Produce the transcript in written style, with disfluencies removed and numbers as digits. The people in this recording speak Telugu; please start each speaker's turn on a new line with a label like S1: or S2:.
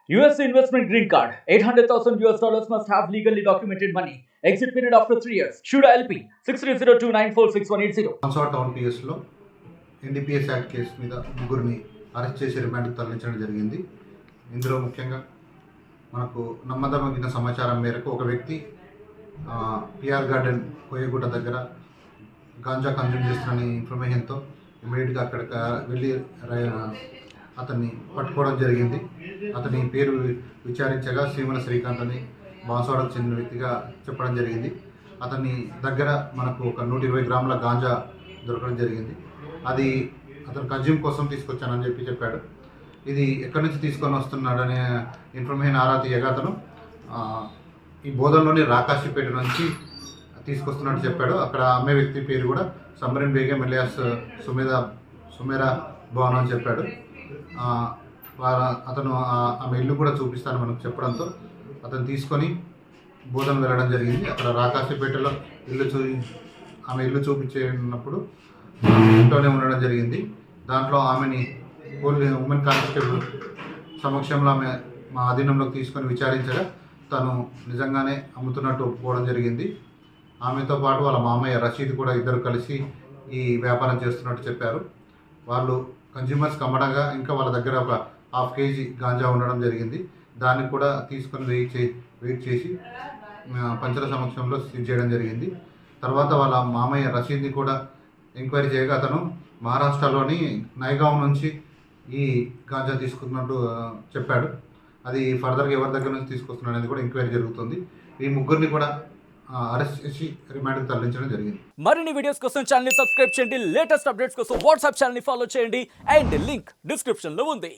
S1: US investment green card. $800,000 must have legally documented money. Exit period after 3 years. Shuda LP 6302946180.
S2: కాన్సార్ town పిఎస్లో NDPS act case మీద ముగ్గురిని అరెస్ట్ చేసి రిమాండ్కి తరలించడం జరిగింది. ఇందులో ముఖ్యంగా మనకు నమ్మదగిన సమాచారం మేరకు ఒక వ్యక్తి పిఆర్ గార్డెన్ కోయగుట్ట దగ్గర గాంజా కన్జ్యూమ్ చేస్తున్న ఇన్ఫర్మేషన్తో ఇమీడియట్గా అక్కడికి వెళ్ళి అతన్ని పట్టుకోవడం జరిగింది. అతని పేరు విచారించగా శ్రీమల శ్రీకాంత్ అని బాన్స్వాడకు చెందిన వ్యక్తిగా చెప్పడం జరిగింది. అతని దగ్గర మనకు ఒక 120 గ్రాముల గాంజా దొరకడం జరిగింది. అది అతను కన్జ్యూమ్ కోసం తీసుకొచ్చానని చెప్పాడు. ఇది ఎక్కడి నుంచి తీసుకొని వస్తున్నాడనే ఇన్ఫర్మేషన్ ఆరా తీయగా అతను ఈ బోధనలోని రాకాశిపేట నుంచి తీసుకొస్తున్నట్టు చెప్పాడు. అక్కడ అమ్మే వ్యక్తి పేరు కూడా సమ్మరిన్ బేగం ఎలియాస్ సుమేరా భవన్ అని చెప్పాడు. అతను ఆమె ఇల్లు కూడా చూపిస్తాను మనకు చెప్పడంతో అతను తీసుకొని బోధన వెళ్ళడం జరిగింది. అక్కడ రాకాశిపేటలో ఆమె ఇల్లు చూపించినప్పుడు ఇంట్లోనే ఉండడం జరిగింది. దాంట్లో ఆమెని ఉమెన్ కానిస్టేబుల్ సమక్షంలో ఆమె మా అధీనంలోకి తీసుకొని విచారించగా తను నిజంగానే అమ్ముతున్నట్టు ఒప్పుకోవడం జరిగింది. ఆమెతో పాటు వాళ్ళ మామయ్య రషీద్ కూడా ఇద్దరు కలిసి ఈ వ్యాపారం చేస్తున్నట్టు చెప్పారు. వాళ్ళు కన్జ్యూమర్స్కి అమ్మడంగా ఇంకా వాళ్ళ దగ్గర ఒక 1/2 kg గాంజా ఉండడం జరిగింది. దాన్ని కూడా తీసుకొని వెయిట్ చేసి పంచల సమక్షంలో సీజ్ చేయడం జరిగింది. తర్వాత వాళ్ళ మామయ్య రషీద్ని కూడా ఎంక్వైరీ చేయగా అతను మహారాష్ట్రలోని నైగావ్ నుంచి ఈ గాంజా తీసుకున్నట్టు చెప్పాడు. అది ఫర్దర్గా ఎవరి దగ్గర నుంచి తీసుకొస్తున్నాడు అనేది కూడా ఎంక్వైరీ జరుగుతుంది. ఈ ముగ్గురిని కూడా అరెస్ట్ చేసి రిమాండ్కి తరలించడం జరిగింది.
S1: మరిన్ని వీడియోస్ కోసం ఛానల్ ని సబ్స్క్రైబ్ చేయండి. లేటెస్ట్ అప్డేట్స్ కోసం వాట్సాప్ ఛానల్ ని ఫాలో చేయండి. అండ్ లింక్ డిస్క్రిప్షన్ లో ఉంది.